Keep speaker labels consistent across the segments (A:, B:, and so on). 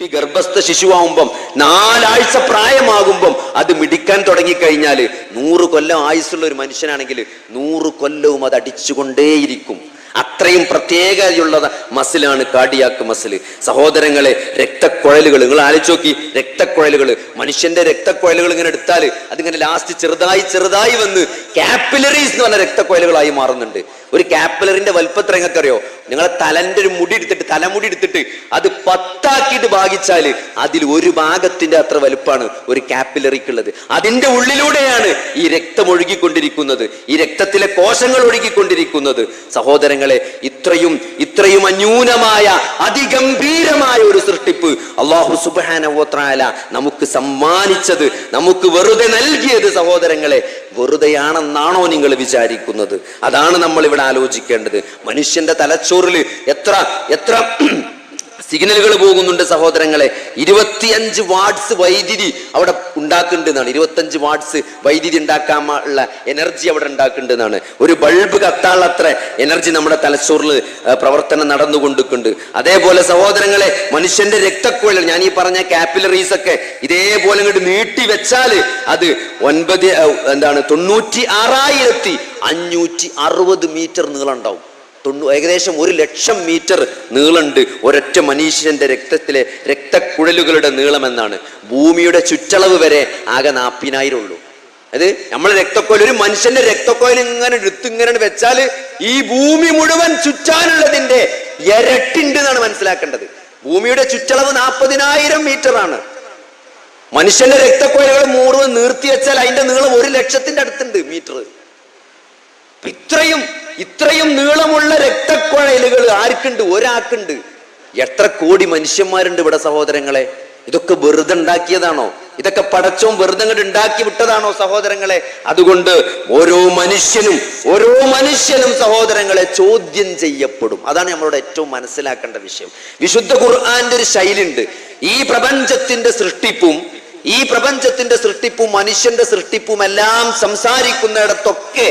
A: കുട്ടി ഗർഭസ്ഥ ശിശുവാകുമ്പം 4 ആഴ്ച പ്രായമാകുമ്പം അത് മിടിക്കാൻ തുടങ്ങിക്കഴിഞ്ഞാല് 100 കൊല്ലം ആയുസ്സുള്ള ഒരു മനുഷ്യനാണെങ്കിൽ 100 കൊല്ലവും അത് അടിച്ചുകൊണ്ടേയിരിക്കും. അത്രയും പ്രത്യേകതയുള്ള മസിലാണ് കാർഡിയാക്ക് മസിൽ. സഹോദരങ്ങളെ, രക്തക്കുഴലുകൾ നിങ്ങൾ ആലോചിച്ച് നോക്കി. രക്തക്കുഴലുകൾ, മനുഷ്യന്റെ രക്തക്കുഴലുകൾ ഇങ്ങനെ എടുത്താൽ അതിങ്ങനെ ലാസ്റ്റ് ചെറുതായി വന്ന് കാപ്പിലറീസ് എന്ന് പറഞ്ഞ രക്തക്കുഴലുകളായി മാറുന്നുണ്ട്. ഒരു കാപ്പിലറിന്റെ വലുപ്പത്ര നിങ്ങൾക്കറിയോ? നിങ്ങളെ തലന്റെ ഒരു തലമുടി എടുത്തിട്ട് അത് 10 ആക്കിയിട്ട് ഭാഗിച്ചാൽ അതിൽ ഒരു ഭാഗത്തിന്റെ അത്ര വലുപ്പമാണ് ഒരു കാപ്പിലറിക്കുള്ളത്. അതിന്റെ ഉള്ളിലൂടെയാണ് ഈ രക്തം ഒഴുകിക്കൊണ്ടിരിക്കുന്നത്, ഈ രക്തത്തിലെ കോശങ്ങൾ ഒഴുകിക്കൊണ്ടിരിക്കുന്നത്. സഹോദരങ്ങളെ, ഇത്രയും അന്യൂനമായ അതിഗംഭീരമായ ഒരു സൃഷ്ടിപ്പ് അല്ലാഹു സുബ്ഹാനഹു വ തആല നമുക്ക് സമ്മാനിച്ചത്, നമുക്ക് വെറുതെ നൽകിയത് സഹോദരങ്ങളെ വെറുതെയാണെന്നാണോ നിങ്ങൾ വിചാരിക്കുന്നത്? അതാണ് നമ്മൾ ഇവിടെ ആലോചിക്കേണ്ടത്. മനുഷ്യന്റെ തലച്ചോറിൽ എത്ര സിഗ്നലുകൾ പോകുന്നുണ്ട് സഹോദരങ്ങളെ. 25 വാട്ട്സ് വൈദ്യുതി അവിടെ ഉണ്ടാക്കുന്നുണ്ടെന്നാണ്. 25 വാട്ട്സ് വൈദ്യുതി ഉണ്ടാക്കാനുള്ള എനർജി അവിടെ ഉണ്ടാക്കുന്നുണ്ടെന്നാണ്. ഒരു ബൾബ് കത്താനുള്ള അത്ര എനർജി നമ്മുടെ തലച്ചോറിൽ പ്രവർത്തനം നടന്നുകൊണ്ടിട്ടുണ്ട്. അതേപോലെ സഹോദരങ്ങളെ, മനുഷ്യന്റെ രക്തക്കുഴൽ, ഞാൻ ഈ പറഞ്ഞ കാപ്പിലറീസ് ഒക്കെ ഇതേപോലെ ഇങ്ങോട്ട് നീട്ടി വെച്ചാൽ അത് 96,560 മീറ്റർ നീളം ഉണ്ടാവും. ഏകദേശം 1,00,000 മീറ്റർ നീളമുണ്ട് ഒരൊറ്റ മനുഷ്യന്റെ രക്തത്തിലെ രക്തക്കുഴലുകളുടെ നീളം എന്നാണ്. ഭൂമിയുടെ ചുറ്റളവ് വരെ ആകെ 40,000 ഉള്ളൂ. അത് നമ്മളെ രക്തക്കോയിൽ, ഒരു മനുഷ്യന്റെ രക്തക്കോയിൽ ഇങ്ങനെ ഇങ്ങനെ വെച്ചാല് ഈ ഭൂമി മുഴുവൻ ചുറ്റാനുള്ളതിന്റെ ഇരട്ടിണ്ട് എന്നാണ് മനസ്സിലാക്കേണ്ടത്. ഭൂമിയുടെ ചുറ്റളവ് 40,000 മീറ്റർ ആണ്. മനുഷ്യന്റെ രക്തക്കോയിലുകൾ മുഴുവൻ നീർത്തി വെച്ചാൽ അതിന്റെ നീളം 1,00,000 അടുത്തുണ്ട് മീറ്റർ. ഇത്രയും നീളമുള്ള രക്തക്കുഴലുകൾ ആർക്കുണ്ട്? ഒരാൾക്കുണ്ട്. എത്ര കോടി മനുഷ്യന്മാരുണ്ട് ഇവിടെ സഹോദരങ്ങളെ? ഇതൊക്കെ വെറുതെ ഉണ്ടാക്കിയതാണോ? ഇതൊക്കെ പടച്ചോൻ വെറുതെ ഉണ്ടാക്കി വിട്ടതാണോ സഹോദരങ്ങളെ? അതുകൊണ്ട് ഓരോ മനുഷ്യനും സഹോദരങ്ങളെ ചോദ്യം ചെയ്യപ്പെടും. അതാണ് നമ്മളോട് ഏറ്റവും മനസ്സിലാക്കേണ്ട വിഷയം. വിശുദ്ധ ഖുർആന്റെ ഒരു ശൈലിയുണ്ട്. ഈ പ്രപഞ്ചത്തിന്റെ സൃഷ്ടിപ്പും മനുഷ്യന്റെ സൃഷ്ടിപ്പും എല്ലാം സംസാരിക്കുന്നിടത്തൊക്കെ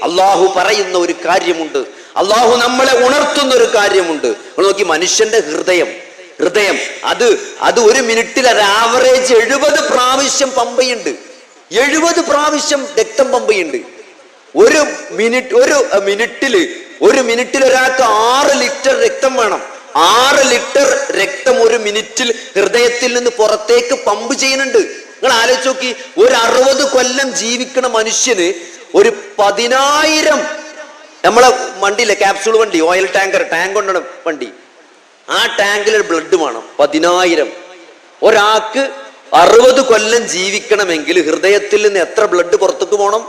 A: അള്ളാഹു പറയുന്ന ഒരു കാര്യമുണ്ട്, അള്ളാഹു നമ്മളെ ഉണർത്തുന്ന ഒരു കാര്യമുണ്ട്. നോക്കി, മനുഷ്യന്റെ ഹൃദയം അത് 1 മിനിറ്റിൽ ഒരു ആവറേജ് 70 പ്രാവശ്യം പമ്പയുണ്ട്. 70 പ്രാവശ്യം രക്തം പമ്പയുണ്ട്. ഒരു മിനിറ്റിൽ ഒരാൾക്ക് 6 ലിറ്റർ രക്തം വേണം. 6 ലിറ്റർ രക്തം 1 മിനിറ്റിൽ ഹൃദയത്തിൽ നിന്ന് പുറത്തേക്ക് പമ്പ് ചെയ്യുന്നുണ്ട്. നിങ്ങൾ ആലോചിച്ച് നോക്കി, ഒരു 60 കൊല്ലം ജീവിക്കണ മനുഷ്യന് ഒരു 10,000 നമ്മളെ വണ്ടിയില്ലേ, ക്യാപ്സൂൾ വണ്ടി, ഓയിൽ ടാങ്ക് കൊണ്ടാണ് വണ്ടി, ആ ടാങ്കിൽ ബ്ലഡ് വേണം 10,000. ഒരാൾക്ക് 60 കൊല്ലം ജീവിക്കണമെങ്കിൽ ഹൃദയത്തിൽ നിന്ന് എത്ര ബ്ലഡ് പുറത്തേക്ക് പോകണം?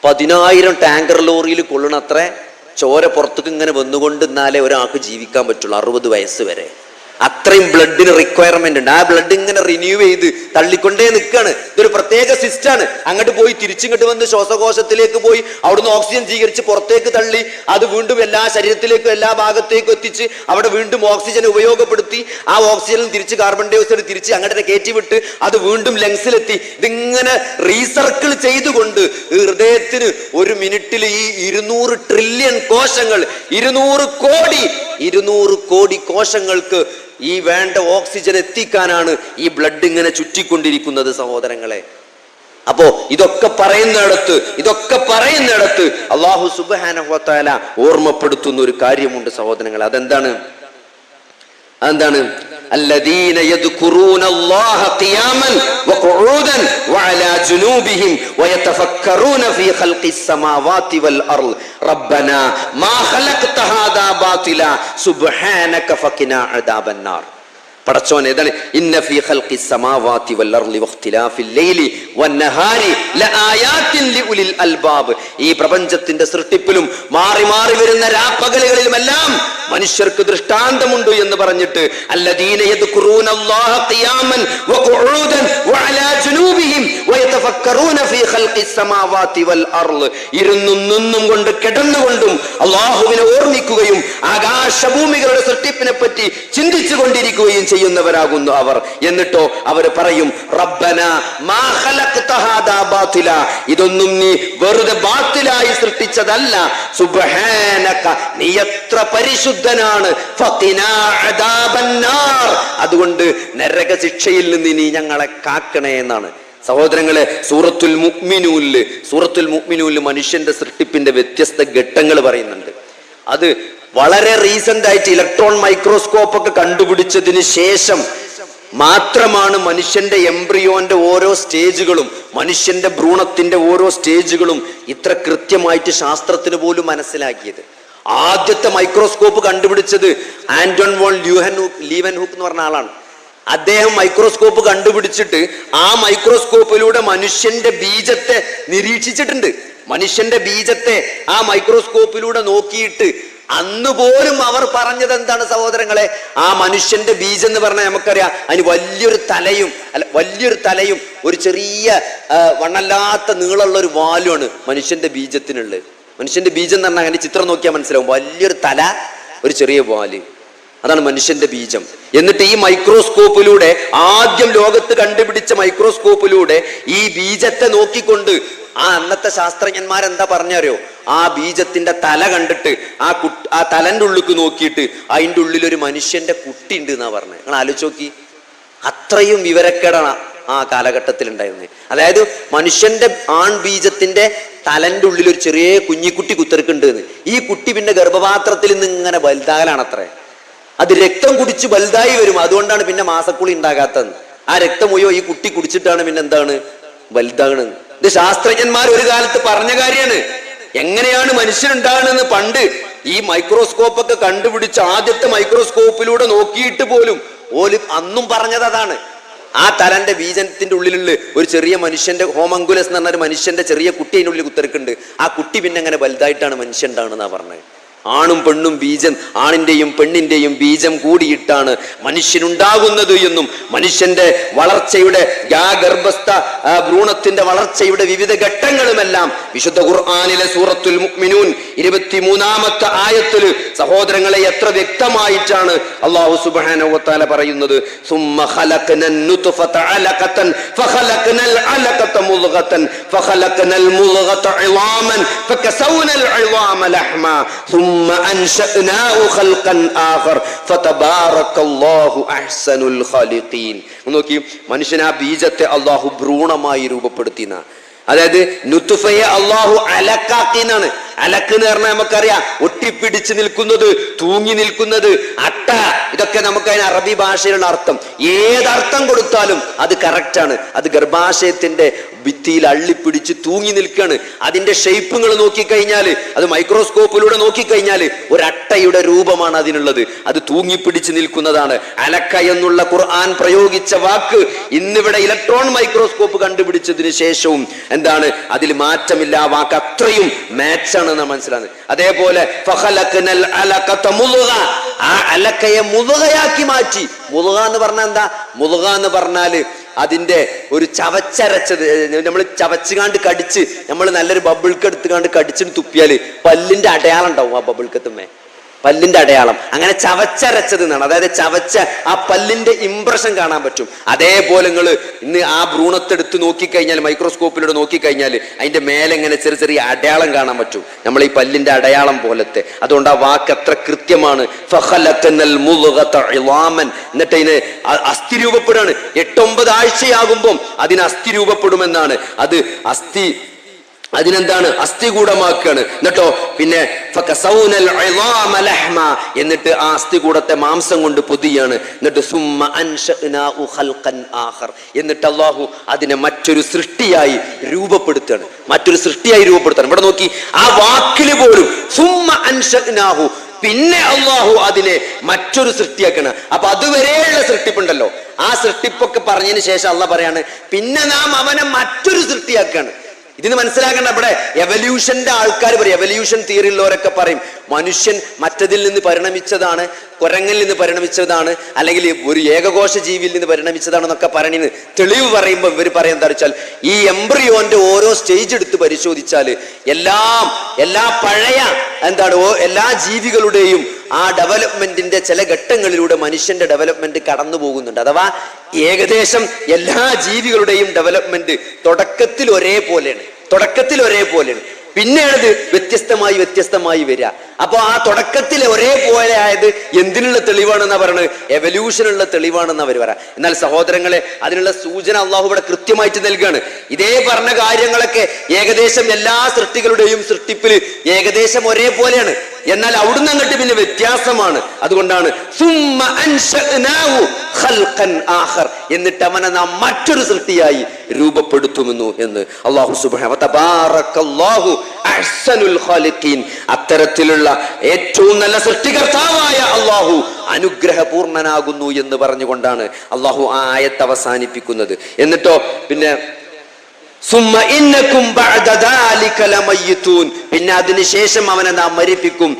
A: 10,000 ടാങ്കർ ലോറിയിൽ കൊള്ളണത്ര ചോര പുറത്തേക്ക് ഇങ്ങനെ വന്നുകൊണ്ട് എന്നാലേ ഒരാൾക്ക് ജീവിക്കാൻ പറ്റുള്ളൂ 60 വയസ്സ് വരെ. അത്രയും ബ്ലഡിന് റിക്വയർമെന്റ് ഉണ്ട്. ആ ബ്ലഡ് ഇങ്ങനെ റിന്യൂ ചെയ്ത് തള്ളിക്കൊണ്ടേ നിൽക്കുകയാണ്. ഇതൊരു പ്രത്യേക സിസ്റ്റാണ്. അങ്ങോട്ട് പോയി തിരിച്ചിങ്ങോട്ട് വന്ന് ശ്വാസകോശത്തിലേക്ക് പോയി അവിടുന്ന് ഓക്സിജൻ സ്വീകരിച്ച് പുറത്തേക്ക് തള്ളി അത് വീണ്ടും എല്ലാ ശരീരത്തിലേക്കും എല്ലാ ഭാഗത്തേക്കും എത്തിച്ച് അവിടെ വീണ്ടും ഓക്സിജൻ ഉപയോഗപ്പെടുത്തി ആ ഓക്സിജനിൽ തിരിച്ച് കാർബൺ ഡൈ ഓക്സൈഡ് തിരിച്ച് അങ്ങോട്ട് കയറ്റി വിട്ട് അത് വീണ്ടും ലങ്സിലെത്തി. ഇതിങ്ങനെ റീസർക്കിൾ ചെയ്തുകൊണ്ട് ഹൃദയത്തിന് 1 മിനിറ്റിൽ ഈ 200 ട്രില്യൺ കോശങ്ങൾ, 200 കോടി കോശങ്ങൾക്ക് ഈ വേണ്ട ഓക്സിജൻ എത്തിക്കാനാണ് ഈ ബ്ലഡ് ഇങ്ങനെ ചുറ്റിക്കൊണ്ടിരിക്കുന്നത് സഹോദരങ്ങളെ. അപ്പോ ഇതൊക്കെ പറയുന്നിടത്ത് അല്ലാഹു സുബ്ഹാനഹു വ തആല ഓർമ്മപ്പെടുത്തുന്ന ഒരു കാര്യമുണ്ട് സഹോദരങ്ങളെ. അതെന്താണ്? الذين يذكرون الله قياما وقعودا وعلى جنوبهم ويتفكرون في خلق السماوات والأرض ربنا ما خلقت هذا باطلا سبحانك فقنا عذاب النار. പടച്ചോൻ ഏതാണ്? ഇന്ന ഫീ ഖൽഖി സമാവാതി വൽ അർളി വഖ്തിലാഫിൽ ലൈലി വന്നഹാരി ലആയാതിൻ ലിഉലിൽ അൽബാബ്. ഈ പ്രപഞ്ചത്തിന്റെ സൃഷ്ടിപ്പിലും മാറി വരുന്ന രാപ്പകലുകളിലുമെല്ലാം മനുഷ്യർക്ക് ദൃഷ്ടാന്തമുണ്ട് എന്ന് പറഞ്ഞിട്ട് അല്ലദീന യദ്കുറൂനല്ലാഹ ഖിയാമൻ വഖുഊദൻ വഅലാ ജുനൂബിഹിം വയതഫക്കറൂന ഫീ ഖൽഖി സമാവാതി വൽ അർള്. ഇരുന്നും നിന്നും കൊണ്ട് കിടന്നുകൊണ്ടും അല്ലാഹുവിനെ ഓർമ്മിക്കുകയും ആകാശഭൂമികളുടെ സൃഷ്ടിപ്പിനെ പറ്റി ചിന്തിച്ചു കൊണ്ടിരിക്കുകയും ചെയ്യുന്നവരാകുന്നു അവർ. എന്നിട്ടോ അവർ പറയും, റബ്ബന മാ ഖലഖ്ത ഹാദാ ബാതില, ഇതൊന്നും നീ വെറുതെ ബാത്തിലായി സൃഷ്ടിച്ചതല്ല. സുബ്ഹാനക, നീ എത്ര പരിശുദ്ധനാണ്. ഫഖിനാ അദാബന്നാർ, അതുകൊണ്ട് നരക ശിക്ഷയിൽ നിന്ന് നീ ഞങ്ങളെ കാക്കണേ എന്നാണ്. സഹോദരങ്ങളെ, സൂറത്തുൽ മുഅ്മിനൂനിൽ മനുഷ്യന്റെ സൃഷ്ടിപ്പിന്റെ വ്യത്യസ്ത ഘട്ടങ്ങൾ പറയുന്നുണ്ട്. അത് വളരെ റീസെന്റ് ആയിട്ട് ഇലക്ട്രോൺ മൈക്രോസ്കോപ്പ് ഒക്കെ കണ്ടുപിടിച്ചതിന് ശേഷം മാത്രമാണ് മനുഷ്യന്റെ എംബ്രിയോന്റെ ഓരോ സ്റ്റേജുകളും, മനുഷ്യന്റെ ഭ്രൂണത്തിന്റെ ഓരോ സ്റ്റേജുകളും ഇത്ര കൃത്യമായിട്ട് ശാസ്ത്രത്തിന് പോലും മനസ്സിലാക്കിയത്. ആദ്യത്തെ മൈക്രോസ്കോപ്പ് കണ്ടുപിടിച്ചത് ആന്റൺ വോൺ ലീവൻഹൂക്ക് എന്ന് പറഞ്ഞ ആളാണ്. അദ്ദേഹം മൈക്രോസ്കോപ്പ് കണ്ടുപിടിച്ചിട്ട് ആ മൈക്രോസ്കോപ്പിലൂടെ മനുഷ്യന്റെ ബീജത്തെ നിരീക്ഷിച്ചിട്ടുണ്ട്. മനുഷ്യന്റെ ബീജത്തെ ആ മൈക്രോസ്കോപ്പിലൂടെ നോക്കിയിട്ട് അന്ന് പോലും അവർ പറഞ്ഞത് എന്താണ് സഹോദരങ്ങളെ? ആ മനുഷ്യന്റെ ബീജം എന്ന് പറഞ്ഞാൽ നമുക്കറിയാം, അതിന് വലിയൊരു തലയും ഒരു ചെറിയ വണ്ണല്ലാത്ത നീളമുള്ള ഒരു വാലുമാണ് മനുഷ്യന്റെ ബീജത്തിനുള്ളത്. മനുഷ്യന്റെ ബീജം എന്ന് പറഞ്ഞാൽ അങ്ങനെ ചിത്രം നോക്കിയാൽ മനസ്സിലാവും. വലിയൊരു തല, ഒരു ചെറിയ വാല്, അതാണ് മനുഷ്യന്റെ ബീജം. എന്നിട്ട് ഈ മൈക്രോസ്കോപ്പിലൂടെ, ആദ്യം ലോകത്ത് കണ്ടുപിടിച്ച മൈക്രോസ്കോപ്പിലൂടെ ഈ ബീജത്തെ നോക്കിക്കൊണ്ട് ആ അന്നത്തെ ശാസ്ത്രജ്ഞന്മാരെന്താ പറഞ്ഞറിയോ? ആ ബീജത്തിന്റെ തല കണ്ടിട്ട് ആ തലന്റെ ഉള്ളിലേക്ക് നോക്കിയിട്ട് അതിൻ്റെ ഉള്ളിൽ ഒരു മനുഷ്യന്റെ കുട്ടി ഉണ്ട് എന്നാ പറഞ്ഞത്. നിങ്ങൾ ആലോചിച്ച് നോക്കി, അത്രയും വിവരക്കേടാണ് ആ കാലഘട്ടത്തിൽ ഉണ്ടായിരുന്നത്. അതായത് മനുഷ്യന്റെ ആൺബീജത്തിന്റെ തലന്റെ ഉള്ളിൽ ഒരു ചെറിയ കുഞ്ഞിക്കുട്ടി കുത്തിറക്കുന്നുണ്ട്. ഈ കുട്ടി പിന്നെ ഗർഭപാത്രത്തിൽ നിന്ന് ഇങ്ങനെ വലുതാകലാണത്രേ. അത് രക്തം കുടിച്ച് വലുതായി വരും. അതുകൊണ്ടാണ് പിന്നെ മാസക്കുളി ഉണ്ടാകാത്തത്. ആ രക്തം മുഴുവൻ ഈ കുട്ടി കുടിച്ചിട്ടാണ് പിന്നെ എന്താണ് വലുതാകണത്. ഇത് ശാസ്ത്രജ്ഞന്മാർ ഒരു കാലത്ത് പറഞ്ഞ കാര്യമാണ്. എങ്ങനെയാണ് മനുഷ്യനുണ്ടാകണമെന്ന് പണ്ട് ഈ മൈക്രോസ്കോപ്പ് ഒക്കെ കണ്ടുപിടിച്ച ആദ്യത്തെ മൈക്രോസ്കോപ്പിലൂടെ നോക്കിയിട്ട് പോലും അന്നും പറഞ്ഞത് അതാണ്. ആ തലന്റെ ബീജത്തിന്റെ ഉള്ളിലുള്ള ഒരു ചെറിയ മനുഷ്യന്റെ ഹോമങ്കുലസ് എന്ന് പറഞ്ഞ ഒരു മനുഷ്യന്റെ ചെറിയ കുട്ടി അതിൻ്റെ ഉള്ളിൽ കുത്തിറക്കുന്നുണ്ട്. ആ കുട്ടി പിന്നെ അങ്ങനെ വലുതായിട്ടാണ് മനുഷ്യൻ ഉണ്ടാകണമെന്നാ പറഞ്ഞത്. ആണും പെണ്ണും ബീജം, ആണിന്റെയും പെണ്ണിന്റെയും ബീജം കൂടിയിട്ടാണ് മനുഷ്യനുണ്ടാകുന്നത് എന്നും മനുഷ്യന്റെ വളർച്ചയുടെ ഗർഭസ്ഥ ഭ്രൂണത്തിന്റെ വളർച്ചയുടെ വിവിധ ഘട്ടങ്ങളുമെല്ലാം വിശുദ്ധ ഖുർആനിലെ സൂറത്തുൽ മുഅ്മിനൂൻ 23-ാമത്തെ ആയത്തിൽ സഹോദരങ്ങളെ എത്ര വ്യക്തമായിട്ടാണ് അല്ലാഹു സുബ്ഹാനഹു വ തആല പറയുന്നത്. സുമ്മ ഖലഖനൻ നുത്ഫത അലഖതൻ ഫഖലഖനൽ അലഖത മുദ്ഗതൻ ഫഖലഖനൽ മുദ്ഗത ഇളാമൻ ഫകസൗനൽ ഇളാമ ലഹ്മാ ثم أنشأناه خلقا آخر فتبارك الله أحسن الخالقين. നോക്കി, മനുഷ്യൻ ആ ബീജത്തെ അള്ളാഹു ഭ്രൂണമായി രൂപപ്പെടുത്തിന. അതായത് നുത്ഫയെ അള്ളാഹു അലക്കാക്കിന്നാണ്. അലക്ക് എന്ന് പറഞ്ഞാൽ നമുക്കറിയാം, ഒട്ടിപ്പിടിച്ച് നിൽക്കുന്നത്, തൂങ്ങി നിൽക്കുന്നത്, അട്ട, ഇതൊക്കെ നമുക്ക് അതിന് അറബി ഭാഷയിലുള്ള അർത്ഥം. ഏതർത്ഥം കൊടുത്താലും അത് കറക്റ്റാണ്. അത് ഗർഭാശയത്തിന്റെ ഭിത്തിയിൽ അള്ളിപ്പിടിച്ച് തൂങ്ങി നിൽക്കുകയാണ്. അതിന്റെ ഷേപ്പുകൾ നോക്കിക്കഴിഞ്ഞാൽ, അത് മൈക്രോസ്കോപ്പിലൂടെ നോക്കിക്കഴിഞ്ഞാൽ ഒരു അട്ടയുടെ രൂപമാണ് അതിനുള്ളത്. അത് തൂങ്ങിപ്പിടിച്ച് നിൽക്കുന്നതാണ്. അലക്ക എന്നുള്ള ഖുർആൻ പ്രയോഗിച്ച വാക്ക് ഇന്നിവിടെ ഇലക്ട്രോൺ മൈക്രോസ്കോപ്പ് കണ്ടുപിടിച്ചതിന് ശേഷവും എന്താണ്, അതിൽ മാറ്റമില്ല. ആ വാക്ക് അത്രയും മാച്ചാണ് മനസ്സിലാകുന്നത്. അതേപോലെ ആ അലക്കയെ മുദ്ഗയാക്കി മാറ്റി. മുദ്ഗ എന്ന് പറഞ്ഞാൽ എന്താ? മുദ്ഗ എന്ന് പറഞ്ഞാല് അതിന്റെ ഒരു ചവച്ചരച്ചത്, നമ്മൾ ചവച്ചുകാണ്ട് കടിച്ച്, നമ്മൾ നല്ലൊരു ബബിൾക്ക് എടുത്തുകാണ്ട് കടിച്ചിട്ട് തുപ്പിയാല് പല്ലിന്റെ അടയാളം ഉണ്ടാവും ആ ബബിൾക്കത്തുമ്മേ, പല്ലിന്റെ അടയാളം. അങ്ങനെ ചവച്ചരച്ചത് എന്നാണ്. അതായത് ചവച്ച ആ പല്ലിന്റെ ഇംപ്രഷൻ കാണാൻ പറ്റും. അതേപോലെ നിങ്ങൾ ഇന്ന് ആ ഭ്രൂണത്തെടുത്ത് നോക്കിക്കഴിഞ്ഞാൽ, മൈക്രോസ്കോപ്പിലൂടെ നോക്കിക്കഴിഞ്ഞാൽ അതിന്റെ മേലെ ഇങ്ങനെ ചെറിയ ചെറിയ അടയാളം കാണാൻ പറ്റും, നമ്മൾ ഈ പല്ലിന്റെ അടയാളം പോലത്തെ. അതുകൊണ്ട് ആ വാക്ക് അത്ര കൃത്യമാണ്. എന്നിട്ട് അതിന് അസ്ഥി രൂപപ്പെടുകയാണ്. 8-9 ആഴ്ചയാകുമ്പോൾ അതിന് അസ്ഥി രൂപപ്പെടുമെന്നാണ്. അതിനെന്താണ്, അസ്ഥികൂടമാക്കുകയാണ്. എന്നിട്ടോ പിന്നെ എന്നിട്ട് ആ അസ്ഥികൂടത്തെ മാംസം കൊണ്ട് പൊതിയാണ്. എന്നിട്ട് എന്നിട്ട് അല്ലാഹു അതിനെ മറ്റൊരു സൃഷ്ടിയായി രൂപപ്പെടുത്തുകയാണ്. ഇവിടെ നോക്കി, ആ വാക്കില് പോലും സുമ്മ അൻശഅ്നാഹു, പിന്നെ അല്ലാഹു അതിനെ മറ്റൊരു സൃഷ്ടിയാക്കാണ്. അപ്പൊ അതുവരെയുള്ള സൃഷ്ടിപ്പുണ്ടല്ലോ, ആ സൃഷ്ടിപ്പൊക്കെ പറഞ്ഞതിന് ശേഷം അല്ലാഹ് പറയാണ്, പിന്നെ നാം അവനെ മറ്റൊരു സൃഷ്ടിയാക്കാണ്. ഇതിന് മനസ്സിലാക്കേണ്ട, ഇവിടെ എവല്യൂഷന്റെ ആൾക്കാർ പറയും, എവല്യൂഷൻ തിയറിയുള്ളവരൊക്കെ പറയും മനുഷ്യൻ മറ്റതിൽ നിന്ന് പരിണമിച്ചതാണ്, കുരങ്ങിൽ നിന്ന് പരിണമിച്ചതാണ്, അല്ലെങ്കിൽ ഒരു ഏകകോശ ജീവിയിൽ നിന്ന് പരിണമിച്ചതാണെന്നൊക്കെ പറയുന്നത് തെളിവ് പറയുമ്പോൾ ഇവർ പറയാൻ എന്താ വെച്ചാൽ, ഈ എംബ്രിയോന്റെ ഓരോ സ്റ്റേജ് എടുത്ത് പരിശോധിച്ചാൽ എല്ലാ പഴയ എല്ലാ ജീവികളുടെയും ആ ഡെവലപ്മെന്റിന്റെ ചില ഘട്ടങ്ങളിലൂടെ മനുഷ്യന്റെ ഡെവലപ്മെന്റ് കടന്നു പോകുന്നുണ്ട്. അഥവാ ഏകദേശം എല്ലാ ജീവികളുടെയും ഡെവലപ്മെന്റ് തുടക്കത്തിൽ ഒരേപോലെയാണ്. പിന്നെയാണത് വ്യത്യസ്തമായി വരിക. അപ്പൊ ആ തുടക്കത്തിൽ ഒരേപോലെ ആയത് എന്തിനുള്ള തെളിവാണെന്നാ പറയുന്നത്? എവല്യൂഷനുള്ള തെളിവാണെന്ന് അവർ പറയാം. എന്നാൽ സഹോദരങ്ങളെ, അതിനുള്ള സൂചന അള്ളാഹു ഇവിടെ കൃത്യമായിട്ട് നൽകുകയാണ്. ഇതേ പറഞ്ഞ കാര്യങ്ങളൊക്കെ ഏകദേശം എല്ലാ സൃഷ്ടികളുടെയും സൃഷ്ടിപ്പിൽ ഏകദേശം ഒരേപോലെയാണ്. എന്നാൽ അവിടുന്ന് അങ്ങോട്ട് പിന്നെ വ്യത്യാസമാണ്. അതുകൊണ്ടാണ് എന്നിട്ട് അവനെ നാം മറ്റൊരു സൃഷ്ടിയായി രൂപപ്പെടുത്തുമെന്നു എന്ന് അല്ലാഹു സുബ്ഹാനഹു വ തബാറകല്ലാഹു അഹ്സനുൽ ഖാലിഖീൻ. അത്തരത്തിലുള്ള ഏറ്റവും നല്ല സൃഷ്ടികർത്താവായ അല്ലാഹു അനുഗ്രഹപൂർണനാകുന്നു എന്ന് പറഞ്ഞുകൊണ്ടാണ് അല്ലാഹു ആ ആയത്ത് അവസാനിപ്പിക്കുന്നത്. എന്നിട്ടോ പിന്നെ പിന്നെ അതിനുശേഷം അവനെ നാം മരിപ്പിക്കും.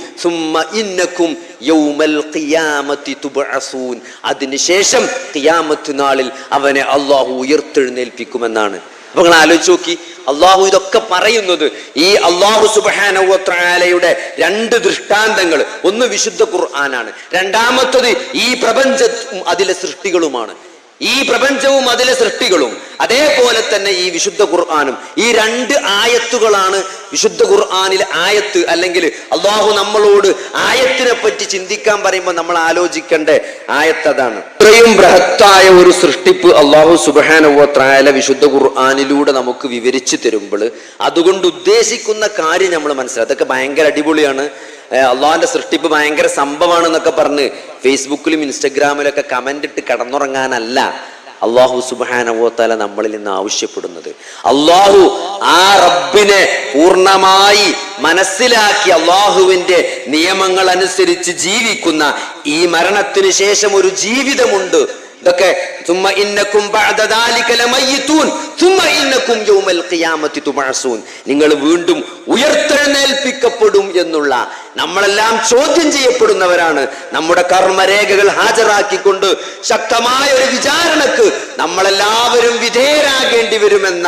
A: അതിനുശേഷം ഖിയാമത്ത് നാളിൽ അവനെ അള്ളാഹു ഉയർത്തെഴുന്നേൽപ്പിക്കുമെന്നാണ്. അപ്പൊ നിങ്ങൾ ആലോചിച്ച് നോക്കി, അള്ളാഹു ഇതൊക്കെ പറയുന്നത് ഈ അള്ളാഹു സുബ്ഹാനഹു വ തആലയുടെ രണ്ട് ദൃഷ്ടാന്തങ്ങൾ. ഒന്ന് വിശുദ്ധ ഖുർആനാണ്, രണ്ടാമത്തത് ഈ പ്രപഞ്ചവും അതിലെ സൃഷ്ടികളുമാണ്. ഈ പ്രപഞ്ചവും അതിലെ സൃഷ്ടികളും അതേപോലെ തന്നെ ഈ വിശുദ്ധ ഖുർആനും. ഈ രണ്ട് ആയത്തുകളാണ് വിശുദ്ധ ഖുർആനിലെ ആയത്ത്. അല്ലെങ്കിൽ അള്ളാഹു നമ്മളോട് ആയത്തിനെ പറ്റി ചിന്തിക്കാൻ പറയുമ്പോൾ നമ്മൾ ആലോചിക്കേണ്ട ആയത്ത് അതാണ്. ഇത്രയും ബൃഹത്തായ ഒരു സൃഷ്ടിപ്പ് അള്ളാഹു സുബ്ഹാനഹു വ തആല വിശുദ്ധ ഖുർആനിലൂടെ നമുക്ക് വിവരിച്ചു തരുമ്പോൾ അതുകൊണ്ട് ഉദ്ദേശിക്കുന്ന കാര്യം നമ്മൾ മനസ്സിലാക്കും. അതൊക്കെ ഭയങ്കര അടിപൊളിയാണ്, അള്ളാഹിന്റെ സൃഷ്ടിപ്പ് ഭയങ്കര സംഭവമാണെന്നൊക്കെ പറഞ്ഞ് ഫേസ്ബുക്കിലും ഇൻസ്റ്റഗ്രാമിലൊക്കെ കമന്റ് ഇട്ട് കടന്നുറങ്ങാനല്ല അള്ളാഹു സുബ്ഹാനഹു വ തആല നമ്മളിൽ നിന്ന് ആവശ്യപ്പെടുന്നത്. അള്ളാഹു ആ റബ്ബിനെ പൂർണ്ണമായി മനസ്സിലാക്കി അള്ളാഹുവിന്റെ നിയമങ്ങൾ അനുസരിച്ച് ജീവിക്കുന്ന ഈ മരണത്തിന് ശേഷം ഒരു ജീവിതമുണ്ട്. ഇതൊക്കെ നിങ്ങൾ വീണ്ടും ഉയർത്തെഴുന്നേൽപ്പിക്കപ്പെടും എന്നുള്ള, നമ്മളെല്ലാം ചോദ്യം ചെയ്യപ്പെടുന്നവരാണ്. നമ്മുടെ കർമ്മരേഖകൾ ഹാജരാക്കിക്കൊണ്ട് ശക്തമായ ഒരു വിചാരണക്ക് നമ്മളെല്ലാവരും വിധേയരാകേണ്ടി വരുമെന്ന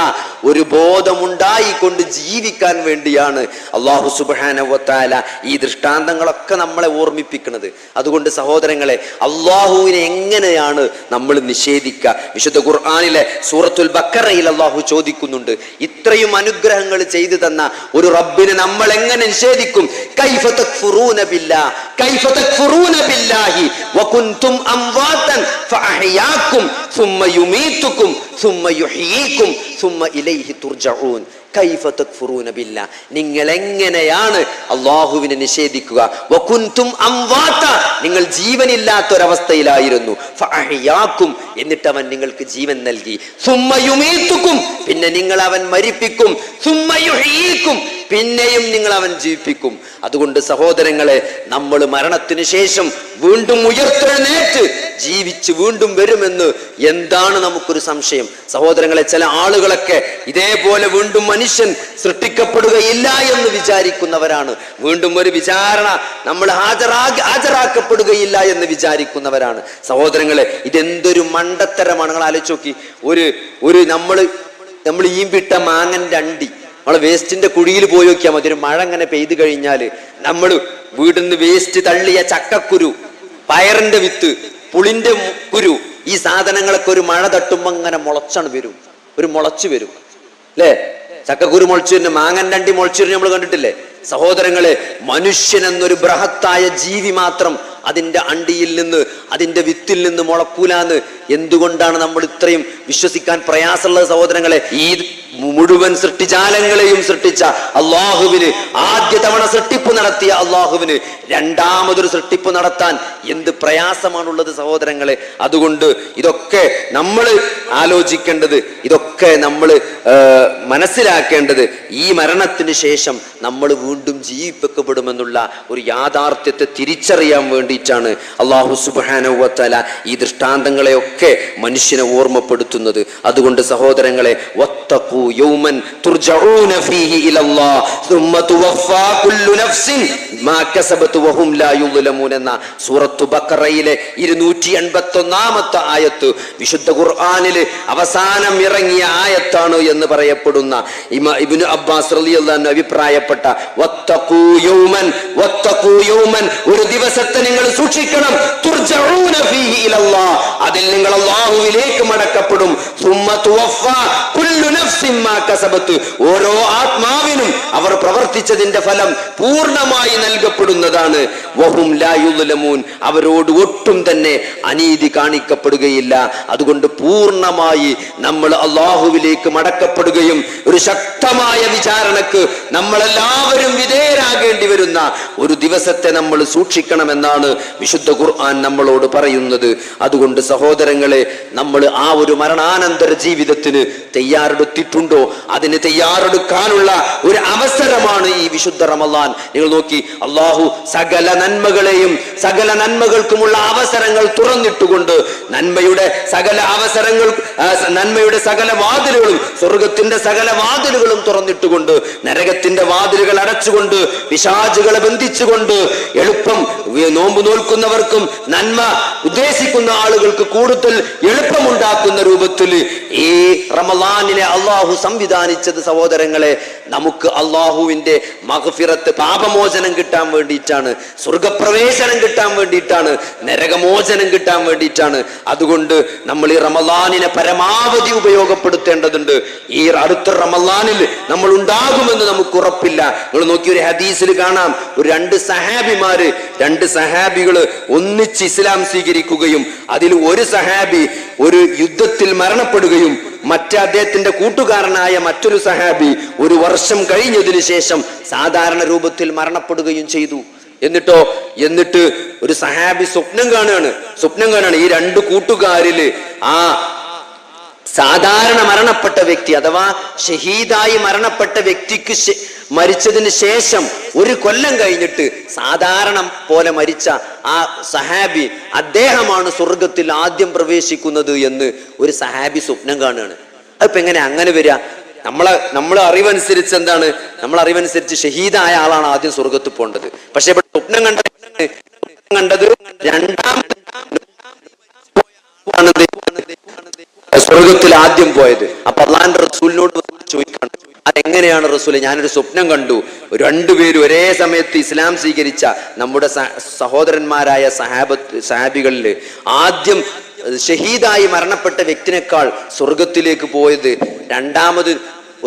A: ഒരു ബോധമുണ്ടായിക്കൊണ്ട് ജീവിക്കാൻ വേണ്ടിയാണ് അല്ലാഹു സുബ്ഹാനഹു വ തആല ഈ ദൃഷ്ടാന്തങ്ങളൊക്കെ നമ്മളെ ഓർമ്മിപ്പിക്കുന്നത്. അതുകൊണ്ട് സഹോദരങ്ങളെ, അള്ളാഹുവിനെ എങ്ങനെയാണ് നമ്മൾ നിഷേധിക്കുക? വിശുദ്ധ ഖുർആനിലെ സൂറത്തുൽ ബഖറയിൽ അല്ലാഹു ചോദിക്കുന്നുണ്ട്, ഇത്രയും അനുഗ്രഹങ്ങൾ ചെയ്തു തന്ന ഒരു റബ്ബിനെ നമ്മൾ എങ്ങനെ നിഷേധിക്കും? കൈഫ തക്ഫുറൂന ബില്ലാഹ് കൈഫ തക്ഫുറൂന ബില്ലാഹി വകുൻതും അംവാതൻ ഫഅഹ്യാകും സുമ്മ യുമീതുകും സുമ്മ യുഹ്യീകും സുമ്മ ഇലൈഹി തുർജഊൻ. കൈഫ തക്ഫുറൂന ബില്ലാഹ്, നിങ്ങൾ എങ്ങനെയാണ് അല്ലാഹുവിനെ നിഷേധിക്കുക? വകുൻതും അംവാത, നിങ്ങൾ ജീവനില്ലാത്തൊരവസ്ഥയിലായിരുന്നു. ഫഅഹ്യാകും, എന്നിട്ട് അവൻ നിങ്ങൾക്ക് ജീവൻ നൽകി. സുമ്മ യുമീതുകും, പിന്നെ നിങ്ങൾ അവൻ മരിപ്പിക്കും. സുമ്മ യുഹ്യീകും, പിന്നെയും നിങ്ങൾ അവൻ ജീവിപ്പിക്കും. അതുകൊണ്ട് സഹോദരങ്ങളെ, നമ്മൾ മരണത്തിന് ശേഷം വീണ്ടും ഉയർത്തെഴുന്നേറ്റ് ജീവിച്ച് വീണ്ടും വരുമെന്ന് എന്താണ് നമുക്കൊരു സംശയം? സഹോദരങ്ങളെ, ചില ആളുകളൊക്കെ ഇതേപോലെ വീണ്ടും മനുഷ്യൻ സൃഷ്ടിക്കപ്പെടുകയില്ല എന്ന് വിചാരിക്കുന്നവരാണ്. വീണ്ടും ഒരു വിചാരണ നമ്മൾ ഹാജരാക്കപ്പെടുകയില്ല എന്ന് വിചാരിക്കുന്നവരാണ്. സഹോദരങ്ങളെ, ഇതെന്തൊരു മണ്ടത്തരമാണ്. നിങ്ങൾ ആലോചിച്ച് നോക്കി, ഒരു നമ്മൾ ഈമ്പിട്ട മാങ്ങന്റെ അണ്ടി നമ്മളെ വേസ്റ്റിന്റെ കുഴിയിൽ പോയി നോക്കിയാൽ മതി. ഒരു മഴ അങ്ങനെ പെയ്തു കഴിഞ്ഞാൽ നമ്മൾ വീടിന്ന് വേസ്റ്റ് തള്ളിയ ചക്കക്കുരു, പയറിന്റെ വിത്ത്, പുളിന്റെ കുരു, ഈ സാധനങ്ങളൊക്കെ ഒരു മഴ തട്ടുമ്പോ അങ്ങനെ മുളച്ചു വരും അല്ലേ? ചക്കക്കുരു മുളച്ചു വരുന്ന, മാങ്ങന്റെ അണ്ടി മുളച്ചു വരുന്ന നമ്മൾ കണ്ടിട്ടില്ലേ? സഹോദരങ്ങളെ, മനുഷ്യൻ എന്നൊരു ബൃഹത്തായ ജീവി മാത്രം അതിന്റെ അണ്ടിയിൽ നിന്ന്, അതിന്റെ വിത്തിൽ നിന്ന് മുളക്കൂലാന്ന് എന്തുകൊണ്ടാണ് നമ്മൾ ഇത്രയും വിശ്വസിക്കാൻ പ്രയാസമുള്ളത്? സഹോദരങ്ങളെ, ഈ മുഴുവൻ സൃഷ്ടിജാലങ്ങളെയും സൃഷ്ടിച്ച അള്ളാഹുവിന്, ആദ്യ തവണ സൃഷ്ടിപ്പ് നടത്തിയ അള്ളാഹുവിന് രണ്ടാമതൊരു സൃഷ്ടിപ്പ് നടത്താൻ എന്ത് പ്രയാസമാണുള്ളത് സഹോദരങ്ങളെ. അതുകൊണ്ട് ഇതൊക്കെ നമ്മൾ ആലോചിക്കേണ്ടത്, ഇതൊക്കെ നമ്മൾ മനസ്സിലാക്കേണ്ടത്, ഈ മരണത്തിന് ശേഷം നമ്മൾ വീണ്ടും ജീവിപ്പിക്കപ്പെടുമെന്നുള്ള ഒരു യാഥാർത്ഥ്യത്തെ തിരിച്ചറിയാൻ വേണ്ടിയിട്ടാണ് അല്ലാഹു സുബ്ഹാനഹു വ തആല ഈ ദൃഷ്ടാന്തങ്ങളെയൊക്കെ മനുഷ്യനെ ഓർമ്മപ്പെടുത്തുന്നത്. അതുകൊണ്ട് സഹോദരങ്ങളെ, വത്തഖൂ യൗമൻ തുർജഊന ഫീഹി ഇലല്ലാഹ് സുമ്മ തുവഫാ കുല്ലു നഫ്സിൻ മാ കസബത് വഹും ലാ യുദ്ലമൂൻ എന്ന സൂറത്തു ബഖറയിലെ 281-ാമത്തെ ആയത്ത് വിശുദ്ധ ഖുർആനിലെ അവസാനം ഇറങ്ങിയ ആയത്താണ് എന്ന് പറയപ്പെടുന്ന ഇബ്നു അബ്ബാസ് റളിയല്ലാഹു അൻഹു അഭിപ്രായപ്പെട്ട വത്തഖൂ യൗമൻ, ഒരു ദിവസത്തെ നിങ്ങൾ സൂക്ഷിക്കണം, തുർജഊന ഫീഹി ഇലല്ലാഹ്, അതിൽ നിങ്ങൾ അല്ലാഹുവിലേക്ക് മടക്കപ്പെടും. സുമ്മ തുവഫാ കുല്ലു നഫ്സിൻ മാ കസബത്ത്, ഓരോ ആത്മാവിനും അവർ പ്രവർത്തിച്ചതിന്റെ ഫലം പൂർണ്ണമായി നൽകപ്പെടുന്നതാണ്. വഹും ലാ യുദ്ലമൂൻ, അവരോട് ഒട്ടും തന്നെ അനീതി കാണിക്കപ്പെടുകയില്ല. അതുകൊണ്ട് പൂർണ്ണമായി നമ്മൾ അള്ളാഹുവിലേക്ക് മടക്കപ്പെടുകയും ഒരു ശക്തമായ വിചാരണക്ക് നമ്മളെല്ലാവരും വിധേയരാകേണ്ടി വരുന്ന ഒരു ദിവസത്തെ നമ്മൾ സൂക്ഷിക്കണമെന്നാണ് വിശുദ്ധ ഖുർആൻ നമ്മളോട് പറയുന്നത്. അതുകൊണ്ട് സഹോദരങ്ങളെ, നമ്മൾ ആ ഒരു മരണാനന്തര ജീവിതത്തിന് തയ്യാറെടുത്തിട്ടുണ്ടോ? അതിന് തയ്യാറെടുക്കാനുള്ള ഒരു അവസരമാണ് ഈ വിശുദ്ധ റമളാൻ. നിങ്ങൾ നോക്കി, അള്ളാഹു സകല നന്മകളെയും സകല നന്മകൾക്കുമുള്ള അവസരങ്ങൾ തുറന്നിട്ടുകൊണ്ട് നന്മയുടെ സകല അവസരങ്ങൾ, നന്മയുടെ സകല വാതിലുകളും, സ്വർഗത്തിന്റെ സകല വാതിലുകളും തുറന്നിട്ടുകൊണ്ട് നരകത്തിന്റെ വാതിലുകൾ അടച്ചുകൊണ്ട് പിശാചുകളെ ബന്ധിച്ചുകൊണ്ട് എളുപ്പം നോമ്പ് നോൽക്കുന്നവർക്കും നന്മ ഉദ്ദേശിക്കുന്ന ആളുകൾക്ക് കൂടുതൽ എളുപ്പമുണ്ടാക്കുന്ന രൂപത്തിൽ ഈ റമളാനിനെ അള്ളാഹു സംവിധാനിച്ചത് സഹോദരങ്ങളെ നമുക്ക് അള്ളാഹുവിന്റെ മഗ്ഫിറത്ത്, പാപമോചനം കിട്ടാൻ വേണ്ടിയിട്ടാണ്, സ്വർഗപ്രവേശനം കിട്ടാൻ വേണ്ടിയിട്ടാണ്, നരകമോചനം കിട്ടാൻ വേണ്ടിയിട്ടാണ്. അതുകൊണ്ട് നമ്മൾ ഈ റമളാനിനെ പരമാവധി ഉപയോഗപ്പെടുത്തേണ്ടതുണ്ട്. ഈ അടുത്ത റമളാനിൽ നമ്മൾ ഉണ്ടാകുമെന്ന് നമുക്ക് ഉറപ്പില്ല. നിങ്ങൾ നോക്കി, ഒരു ഹദീസിൽ കാണാം, ഒരു രണ്ട് സഹാബികള് ഒന്നിച്ച് ഇസ്ലാം സ്വീകരിക്കുകയും അതിൽ ഒരു സഹാബി ഒരു യുദ്ധത്തിൽ മരണപ്പെടുകയും അദ്ദേഹത്തിന്റെ കൂട്ടുകാരനായ മറ്റൊരു സഹാബി ഒരു വർഷം കഴിഞ്ഞതിന് ശേഷം സാധാരണ രൂപത്തിൽ മരണപ്പെടുകയും ചെയ്തു. എന്നിട്ട് ഒരു സഹാബി സ്വപ്നം കാണുകയാണ്. ഈ രണ്ട് കൂട്ടുകാരില് ആ സാധാരണ മരണപ്പെട്ട വ്യക്തി അഥവാ ഷഹീദായി മരണപ്പെട്ട വ്യക്തിക്ക് മരിച്ചതിന് ശേഷം ഒരു കൊല്ലം കഴിഞ്ഞിട്ട് സാധാരണ പോലെ മരിച്ച ആ സഹാബി, അദ്ദേഹമാണ് സ്വർഗത്തിൽ ആദ്യം പ്രവേശിക്കുന്നത് എന്ന് ഒരു സഹാബി സ്വപ്നം കാണുകയാണ്. അതിപ്പോ എങ്ങനെ അങ്ങനെ വരിക? നമ്മളെ അറിവനുസരിച്ച് എന്താണ്? അറിവനുസരിച്ച് ഷഹീദായ ആളാണ് ആദ്യം സ്വർഗത്തിൽ പോകേണ്ടത്. പക്ഷെ ഇവിടെ സ്വപ്നം കണ്ടത് രണ്ടാമത്തെ സ്വർഗത്തിൽ ആദ്യം പോയത്. അപ്പൊ അള്ളാന്റെ റസൂലിനോട് ചോദിക്കണം, അതെങ്ങനെയാണ് റസൂലെ? ഞാനൊരു സ്വപ്നം കണ്ടു, രണ്ടുപേരും ഒരേ സമയത്ത് ഇസ്ലാം സ്വീകരിച്ച നമ്മുടെ സഹോദരന്മാരായ സഹാബികളില് ആദ്യം ഷഹീദായി മരണപ്പെട്ട വ്യക്തിനേക്കാൾ സ്വർഗത്തിലേക്ക് പോയത് രണ്ടാമത്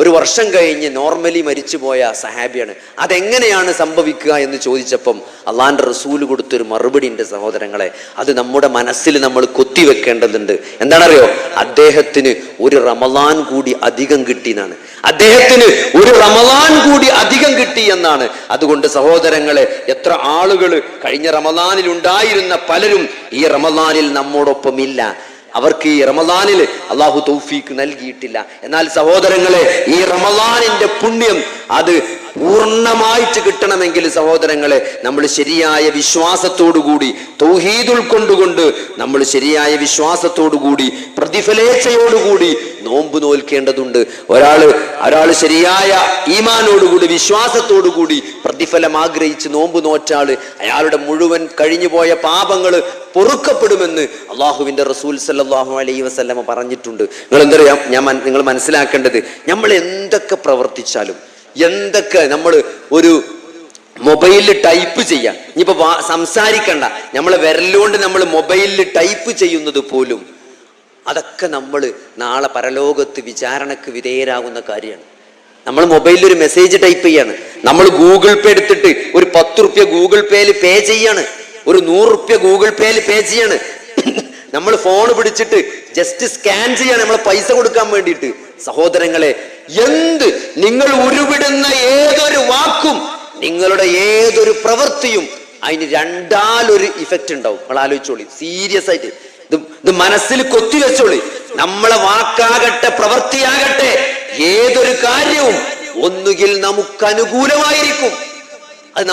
A: ഒരു വർഷം കഴിഞ്ഞ് നോർമലി മരിച്ചുപോയ സഹാബിയാണ്. അതെങ്ങനെയാണ് സംഭവിക്കുക എന്ന് ചോദിച്ചപ്പം അള്ളാന്റെ റസൂല് കൊടുത്തൊരു മറുപടി ഉണ്ട് സഹോദരങ്ങളെ. അത് നമ്മുടെ മനസ്സിൽ നമ്മൾ കൊത്തിവെക്കേണ്ടതുണ്ട്. എന്താണറിയോ? അദ്ദേഹത്തിന് ഒരു റമളാൻ കൂടി അധികം കിട്ടിയെന്നാണ്. എന്നാണ്. അതുകൊണ്ട് സഹോദരങ്ങളെ, എത്ര ആളുകൾ കഴിഞ്ഞ റമളാനിൽ ഉണ്ടായിരുന്ന പലരും ഈ റമളാനിൽ നമ്മോടൊപ്പം ഇല്ല. അവർക്ക് ഈ റമളാനിൽ അള്ളാഹു തൗഫീക്ക് നൽകിയിട്ടില്ല. എന്നാൽ സഹോദരങ്ങളെ, ഈ റമളാനിന്റെ പുണ്യം അത് പൂർണ്ണമായിട്ട് കിട്ടണമെങ്കിൽ സഹോദരങ്ങളെ, നമ്മൾ ശരിയായ വിശ്വാസത്തോടുകൂടി, തൗഹീദ് ഉൾക്കൊണ്ടുകൊണ്ട് നമ്മൾ ശരിയായ വിശ്വാസത്തോടുകൂടി പ്രതിഫലേച്ഛയോടുകൂടി നോമ്പ് നോൽക്കേണ്ടതുണ്ട്. ഒരാള് ശരിയായ ഈമാനോടുകൂടി വിശ്വാസത്തോടുകൂടി പ്രതിഫലം ആഗ്രഹിച്ച് നോമ്പ് നോറ്റാള് അയാളുടെ മുഴുവൻ കഴിഞ്ഞുപോയ പാപങ്ങൾ പൊറുക്കപ്പെടുമെന്ന് അള്ളാഹുവിന്റെ റസൂൽ സല്ലല്ലാഹു അലൈഹി വസല്ലമ പറഞ്ഞിട്ടുണ്ട്. നിങ്ങൾ മനസ്സിലാക്കേണ്ടത്, നമ്മൾ എന്തൊക്കെ പ്രവർത്തിച്ചാലും, എന്തൊക്കെ നമ്മൾ ഒരു മൊബൈലിൽ ടൈപ്പ് ചെയ്യാം, ഇനിയിപ്പോ സംസാരിക്കണ്ട, നമ്മളെ വിരലുകൊണ്ട് നമ്മൾ മൊബൈലിൽ ടൈപ്പ് ചെയ്യുന്നത് പോലും അതൊക്കെ നമ്മൾ നാളെ പരലോകത്ത് വിചാരണക്ക് വിധേയരാകുന്ന കാര്യമാണ്. നമ്മൾ മൊബൈലിൽ ഒരു മെസ്സേജ് ടൈപ്പ് ചെയ്യാണ്, നമ്മൾ ഗൂഗിൾ പേ എടുത്തിട്ട് ഒരു 10 റുപ്യ ഗൂഗിൾ പേയിൽ പേ ചെയ്യാണ്, ഒരു 100 റുപ്യ ഗൂഗിൾ പേയിൽ പേ ചെയ്യാണ്. നമ്മൾ ഫോൺ പിടിച്ചിട്ട് ജസ്റ്റ് സ്കാൻ ചെയ്യാണ് നമ്മളെ പൈസ കൊടുക്കാൻ വേണ്ടിയിട്ട്. സഹോദരങ്ങളെ, നിങ്ങൾ ഉരുവിടുന്ന ഏതൊരു വാക്കും, നിങ്ങളുടെ ഏതൊരു പ്രവൃത്തിയും അതിന് രണ്ടാലൊരു ഇഫക്റ്റ് ഉണ്ടാവും. നിങ്ങൾ ആലോചിച്ചോളി, സീരിയസ് ആയിട്ട് ഇത് മനസ്സിൽ കൊത്തിവെച്ചോളി. നമ്മളെ വാക്കാകട്ടെ പ്രവൃത്തിയാകട്ടെ, ഏതൊരു കാര്യവും ഒന്നുകിൽ നമുക്ക് അനുകൂലമായിരിക്കും, അത്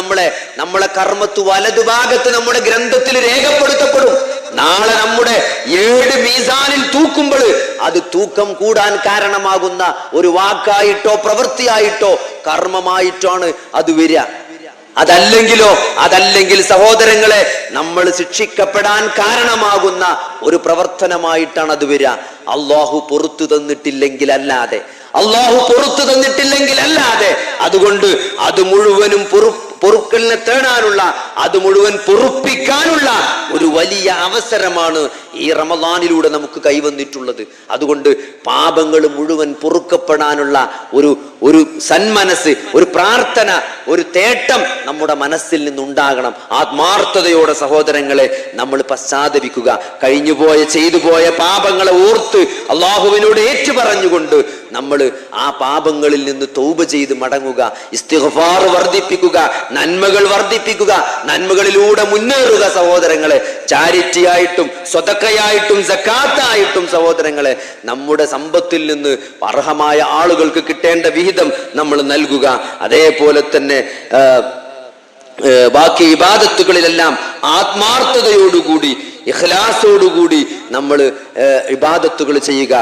A: നമ്മളെ കർമ്മത്ത് വലതുഭാഗത്ത് നമ്മുടെ ഗ്രന്ഥത്തിൽ രേഖപ്പെടുത്തപ്പെടും. നാളെ നമ്മുടെ 7 മീസാനിൽ തൂക്കുമ്പോൾ അത് തൂക്കം കൂടാൻ കാരണമാകുന്ന ഒരു വാക്കായിട്ടോ പ്രവൃത്തിയായിട്ടോ കർമ്മമായിട്ടാണ് അത് വരിക. അതല്ലെങ്കിൽ സഹോദരങ്ങളെ, നമ്മൾ ശിക്ഷിക്കപ്പെടാൻ കാരണമാകുന്ന ഒരു പ്രവർത്തനമായിട്ടാണ് അത് വരിക. അള്ളാഹു പുറത്തു തന്നിട്ടില്ലെങ്കിൽ അല്ലാതെ അതുകൊണ്ട് അത് മുഴുവനും പൊറുക്കലിനെ തേടാനുള്ള, അത് മുഴുവൻ പൊറുപ്പിക്കാനുള്ള ഒരു വലിയ അവസരമാണ് ഈ റമദാനിലൂടെ നമുക്ക് കൈവന്നിട്ടുള്ളത്. അതുകൊണ്ട് പാപങ്ങൾ മുഴുവൻ പൊറുക്കപ്പെടാനുള്ള ഒരു സന്മനസ്, ഒരു പ്രാർത്ഥന, ഒരു തേട്ടം നമ്മുടെ മനസ്സിൽ നിന്നുണ്ടാകണം. ആത്മാർത്ഥതയോടെ സഹോദരങ്ങളെ നമ്മൾ പശ്ചാത്തപിക്കുക. കഴിഞ്ഞുപോയ ചെയ്തുപോയ പാപങ്ങളെ ഓർത്ത് അള്ളാഹുവിനോട് ഏറ്റുപറഞ്ഞുകൊണ്ട് നമ്മൾ ആ പാപങ്ങളിൽ നിന്ന് തൗബ ചെയ്ത് മടങ്ങുക, ഇസ്തിഗ്ഫാർ വർദ്ധിപ്പിക്കുക, നന്മകൾ വർദ്ധിപ്പിക്കുക, നന്മകളിലൂടെ മുന്നേറുക. സഹോദരങ്ങളെ, ചാരിറ്റി ആയിട്ടും സ്വതക്കയായിട്ടും സക്കാത്തായിട്ടും സഹോദരങ്ങളെ നമ്മുടെ സമ്പത്തിൽ നിന്ന് അർഹമായ ആളുകൾക്ക് കിട്ടേണ്ട വിഹിതം നമ്മൾ നൽകുക. അതേപോലെ തന്നെ ബാക്കി ഇബാദത്തുകളിലെല്ലാം ആത്മാർത്ഥതയോടുകൂടി ഇഖ്ലാസോടുകൂടി നമ്മൾ ഇബാദത്തുകൾ ചെയ്യുക.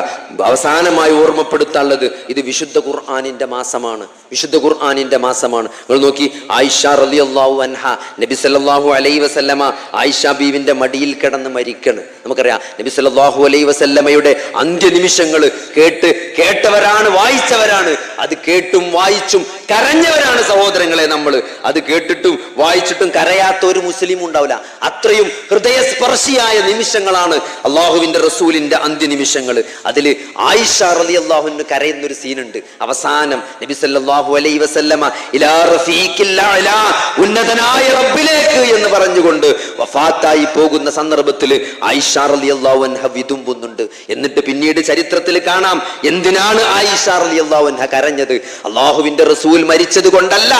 A: അവസാനമായി ഓർമ്മപ്പെടുത്താനുള്ളത്, ഇത് വിശുദ്ധ ഖുർആനിന്റെ മാസമാണ്. വിശുദ്ധ ഖുർആനിന്റെ മാസമാണ്. നിങ്ങൾ നോക്കി, ആയിഷ റളിയല്ലാഹു അൻഹ, നബി സല്ലല്ലാഹു അലൈഹി വസല്ലമ ആയിഷ ബീവിന്റെ മടിയിൽ കിടന്ന് മരിക്കണ്. നമുക്കറിയാം, നബി സല്ലല്ലാഹു അലൈഹി വസല്ലമയുടെ അന്ത്യനിമിഷങ്ങൾ കേട്ടവരാണ്, വായിച്ചവരാണ്. അത് കേട്ടും വായിച്ചും കരഞ്ഞവരാണ് സഹോദരങ്ങളെ നമ്മൾ. അത് കേട്ടിട്ടും വായിച്ചിട്ടും കരയാത്ത ഒരു മുസ്ലിം ഉണ്ടാവില്ല. അത്രയും ഹൃദയസ്പർശിയായ നിമിഷങ്ങളാണ് അള്ളാഹുവിന്റെ റസൂലിന്റെ അന്ത്യനിമിഷങ്ങൾ. അതിൽ ആയിഷ റളിയല്ലാഹു അൻഹ കരയുന്നൊരു സീനുണ്ട്. അവസാനം നബി സല്ലല്ലാഹു അലൈഹി വസല്ലമ ഇലാ റഫീഖിൽ അഅ്ലാ, ഉന്നതനായ റബ്ബിലേക്ക് എന്ന് പറഞ്ഞുകൊണ്ട് വഫാത്തായി പോകുന്ന സന്ദർഭത്തിൽ ആയിഷ റളിയല്ലാഹു അൻഹ വിതുമ്പുന്നുണ്ട്. എന്നിട്ട് പിന്നീട് ചരിത്രത്തിൽ കാണാം, എന്തിനാണ് ആയിഷ റളിയല്ലാഹു അൻഹ കരഞ്ഞത്? അള്ളാഹുവിന്റെ റസൂൽ മരിച്ചത് കൊണ്ടല്ല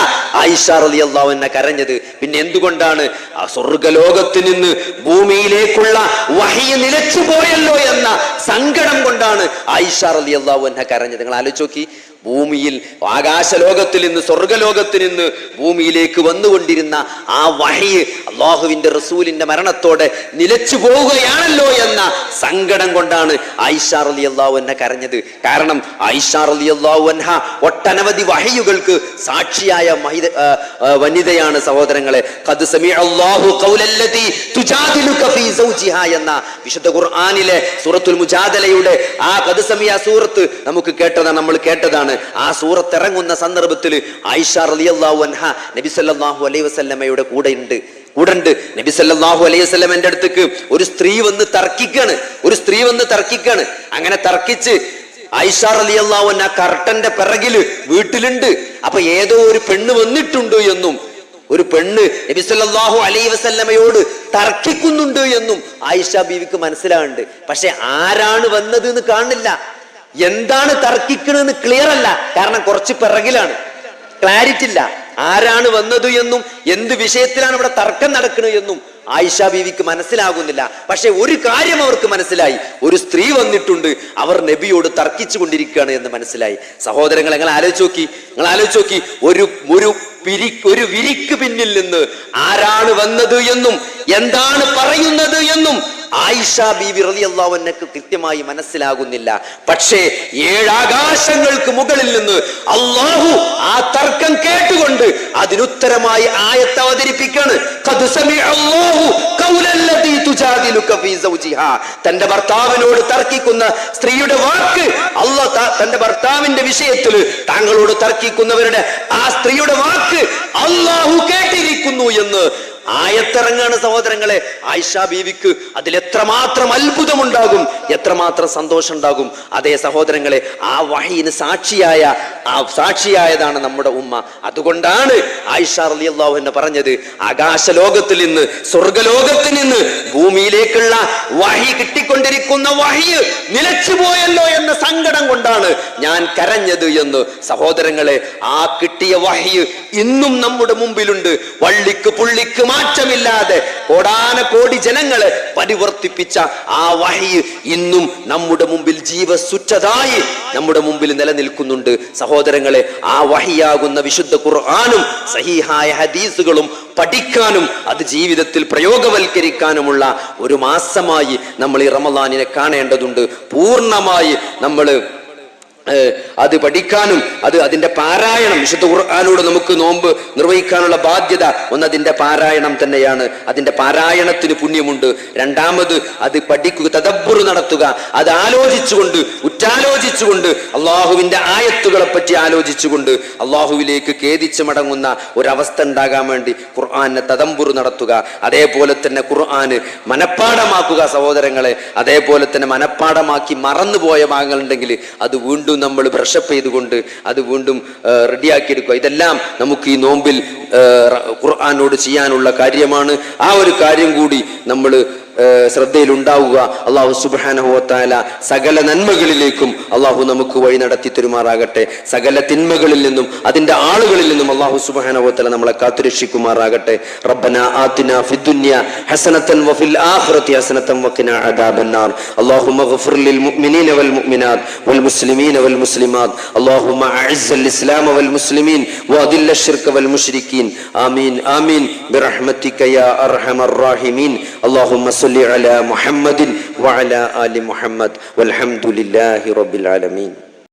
A: ആയിഷ റളിയല്ലാഹു അൻഹ കരഞ്ഞത്. പിന്നെ എന്തുകൊണ്ടാണ്? ആ സ്വർഗ്ഗലോകത്ത് നിന്ന് ഭൂമിയിലേക്കുള്ള വഹി നിലച്ചു പോയല്ലോ എന്ന സങ്കടം കൊണ്ടാണ് ആയിഷ റളിയല്ലാഹു അൻഹ കരഞ്ഞത്. നിങ്ങൾ ആലോചിച്ച് നോക്കി, ഭൂമിയിൽ ആകാശലോകത്തിൽ നിന്ന് സ്വർഗ്ഗലോകത്തിൽ നിന്ന് ഭൂമിയിലേക്ക് വന്നുകൊണ്ടിരുന്ന ആ വഹി അള്ളാഹുവിന്റെ റസൂലിന്റെ മരണത്തോടെ നിലച്ചു പോവുകയാണല്ലോ എന്ന സങ്കടം കൊണ്ടാണ് ആയിഷ റളിയല്ലാഹു അൻഹ കരഞ്ഞത്. കാരണം ആയിഷ റളിയല്ലാഹു അൻഹ ഒട്ടനവധി വഹയുകൾക്ക് സാക്ഷിയായ വനിതയാണ് സഹോദരങ്ങളെ. ഖദ് സമിഅല്ലാഹു ഖൗലല്ലതി തുജാദിലുക ഫീ സൗജിഹാ എന്ന വിശുദ്ധ ഖുർആനിലെ സൂറത്തുൽ മുജാദലയുടെ ആ ഖദ് സമിഅ സൂറത്ത് നമുക്ക് കേട്ടതാണ്, നമ്മൾ കേട്ടതാണ്. ആ സൂറത്ത് ഇറങ്ങുന്ന സന്ദർഭത്തിൽ ആയിഷ റളിയല്ലാഹു അൻഹ നബി സല്ലല്ലാഹു അലൈഹി വസല്ലമയുടെ കൂടെ ഉണ്ട്. നബി സല്ലല്ലാഹു അലൈഹി വസല്ലമയുടെ അടുത്തേക്ക് ഒരു സ്ത്രീ വന്ന് തർക്കിക്കാണ്. അങ്ങനെ തർക്കിച്ച് ആയിഷ റളിയല്ലാഹു അൻഹ കർട്ടന്റെ പിറകില് വീട്ടിലുണ്ട്. അപ്പൊ ഏതോ ഒരു പെണ്ണ് വന്നിട്ടുണ്ട് എന്നും, ഒരു പെണ്ണ് നബി സല്ലല്ലാഹു അലൈഹി വസല്ലമയോട് തർക്കിക്കുന്നുണ്ട് എന്നും ആയിഷ ബീവിക്ക് മനസ്സിലാവുന്നുണ്ട്. പക്ഷെ ആരാണ് വന്നത് എന്ന് കാണില്ല. എന്താണ് തർക്കിക്കണെന്ന് ക്ലിയർ അല്ല. കാരണം കുറച്ച് പിറകിലാണ്, ക്ലാരിറ്റി ഇല്ല. ആരാണ് വന്നത് എന്നും എന്ത് വിഷയത്തിലാണ് ഇവിടെ തർക്കം നടക്കുന്നത് എന്നും ആയിഷ ബീവിക്ക് മനസ്സിലാകുന്നില്ല. പക്ഷെ ഒരു കാര്യം അവർക്ക് മനസ്സിലായി, ഒരു സ്ത്രീ വന്നിട്ടുണ്ട്, അവർ നബിയോട് തർക്കിച്ചു കൊണ്ടിരിക്കുകയാണ് എന്ന് മനസ്സിലായി. സഹോദരങ്ങൾ, നിങ്ങൾ ആലോചിച്ച് നോക്കി, ഒരു വിരിക്ക് പിന്നിൽ നിന്ന് ആരാണ് വന്നത് എന്നും എന്താണ് പറയുന്നത് എന്നും ആയിഷ ബീവി റളിയല്ലാഹു അൻഹയ്ക്ക് കൃത്യമായി മനസ്സിലാകുന്നില്ല. പക്ഷേ 7 ആകാശങ്ങൾക്ക് മുകളിൽ നിന്ന് അല്ലാഹു ആ തർക്കം കേട്ടുകൊണ്ട് അതിനുത്തരമായി ആയത്ത് അവതരിപ്പിക്കാണ്. ഖദ് സമിഅല്ലാഹു ഖൗലല്ലതി തുജാദിലുക ഫീ സൗജിഹാ. തന്റെ ഭർത്താവിനോട് തർക്കിക്കുന്ന സ്ത്രീയുടെ വാക്ക് അല്ലാഹു തന്റെ ഭർത്താവിന്റെ വിഷയത്തിൽ താങ്കളോട് തർക്കിക്കുന്നവരുടെ ആ സ്ത്രീയുടെ വാക്ക് അല്ലാഹു കേട്ടിരിക്കുന്നു എന്ന് ആയത്തിറങ്ങാണ് സഹോദരങ്ങളെ. ആയിഷ ബീവിക്ക് അതിൽ എത്രമാത്രം അത്ഭുതമുണ്ടാകും, എത്രമാത്രം സന്തോഷം ഉണ്ടാകും. അതേ സഹോദരങ്ങളെ, ആ വഹീന് സാക്ഷിയായതാണ് നമ്മുടെ ഉമ്മ. അതുകൊണ്ടാണ് ആയിഷ റളിയല്ലാഹു അൻഹ പറഞ്ഞത്, ആകാശലോകത്തിൽ നിന്ന് സ്വർഗ്ഗലോകത്തിൽ നിന്ന് ഭൂമിയിലേക്കുള്ള വഹി കിട്ടിക്കൊണ്ടിരിക്കുന്ന വഹി നിലച്ചു പോയല്ലോ എന്ന സങ്കടം കൊണ്ടാണ് ഞാൻ കരഞ്ഞത് എന്ന്. സഹോദരങ്ങളെ, ആ കിട്ടിയ വഹി ഇന്നും നമ്മുടെ മുമ്പിലുണ്ട്. വള്ളിക്ക് പുള്ളിക്ക് മാറ്റമില്ലാതെ കോടാനകോടി ജനങ്ങളെ പരിവർത്തിപ്പിച്ച ആ വഹി ഇന്നും നമ്മുടെ മുമ്പിൽ ജീവസുറ്റതായി നമ്മുടെ മുമ്പിൽ നിലനിൽക്കുന്നുണ്ട്. സഹോദരങ്ങളെ, ആ വഹിയാകുന്ന വിശുദ്ധ ഖുർആനും സഹീഹായ ഹദീസുകളും പഠിക്കാനും അത് ജീവിതത്തിൽ പ്രയോഗവൽക്കരിക്കാനുമുള്ള ഒരു മാസമായി നമ്മൾ ഈ റമളാനിനെ കാണേണ്ടതുണ്ട്. പൂർണ്ണമായി നമ്മൾ അത് പഠിക്കാനും അതിന്റെ പാരായണം, വിശുദ്ധ ഖുർആനിലൂടെ നമുക്ക് നോമ്പ് നിർവഹിക്കാനുള്ള ബാധ്യത ഒന്ന് അതിന്റെ പാരായണം തന്നെയാണ്. അതിന്റെ പാരായണത്തിന് പുണ്യമുണ്ട്. രണ്ടാമത് അത് പഠിക്കുക, തദബ്ബുർ നടത്തുക, അത് ആലോചിച്ചുകൊണ്ട്, ഉറ്റാലോചിച്ചുകൊണ്ട്, അള്ളാഹുവിന്റെ ആയത്തുകളെ പറ്റി ആലോചിച്ചുകൊണ്ട് അള്ളാഹുവിലേക്ക് ഖേദിച്ച് മടങ്ങുന്ന ഒരവസ്ഥ ഉണ്ടാകാൻ വേണ്ടി ഖുർആനെ തദബ്ബുർ നടത്തുക. അതേപോലെ തന്നെ ഖുർആന് മനഃപ്പാഠമാക്കുക സഹോദരങ്ങളെ. അതേപോലെ തന്നെ മനഃപ്പാഠമാക്കി മറന്നുപോയ ഭാഗങ്ങളുണ്ടെങ്കിൽ അത് വീണ്ടും നമ്മൾ ബ്രഷപ്പ് ചെയ്തുകൊണ്ട് അത് വീണ്ടും റെഡിയാക്കി എടുക്കുക. ഇതെല്ലാം നമുക്ക് ഈ നോമ്പിൽ ഖുർആനോട് ചെയ്യാനുള്ള കാര്യമാണ്. ആ ഒരു കാര്യം കൂടി നമ്മൾ ശ്രദ്ധയിലുണ്ടാവുക. അള്ളാഹു സുബ്ഹാനഹു വ തആല സകല നന്മകളിലേക്കും അള്ളാഹു നമുക്ക് വഴി നടത്തി തരുമാറാകട്ടെ. സകല തിന്മകളിൽ നിന്നും അതിന്റെ ആളുകളിൽ നിന്നും അള്ളാഹു സുബ്ഹാനഹു വ തആല നമ്മളെ കാത്തുരക്ഷിക്കുമാറാകട്ടെ. റബ്ബനാ ആതിനാ ഫിദ്ദുനിയ ഹസനതൻ വഫിൽ ആഖിറതി ഹസനതൻ വഖിനാ അദാബന്നാർ. അല്ലാഹുമ്മ ഗ്ഫിർ ലിൽ മുഅ്മിനീന വൽ മുഅ്മിനാത്ത് വൽ മുസ്ലിമീന വൽ മുസ്ലിമാത്ത്. അല്ലാഹുമ്മ അഇസ്സൽ ഇസ്ലാമ വൽ മുസ്ലിമീൻ വഅദില്ല അശ്ശിർക വൽ മുശ്രിക്കീൻ. ആമീൻ ആമീൻ ബിറഹ്മതിക യാ അർഹമർ റഹീമീൻ. അല്ലാഹുമ്മ صل على محمد وعلى آل محمد والحمد لله رب العالمين.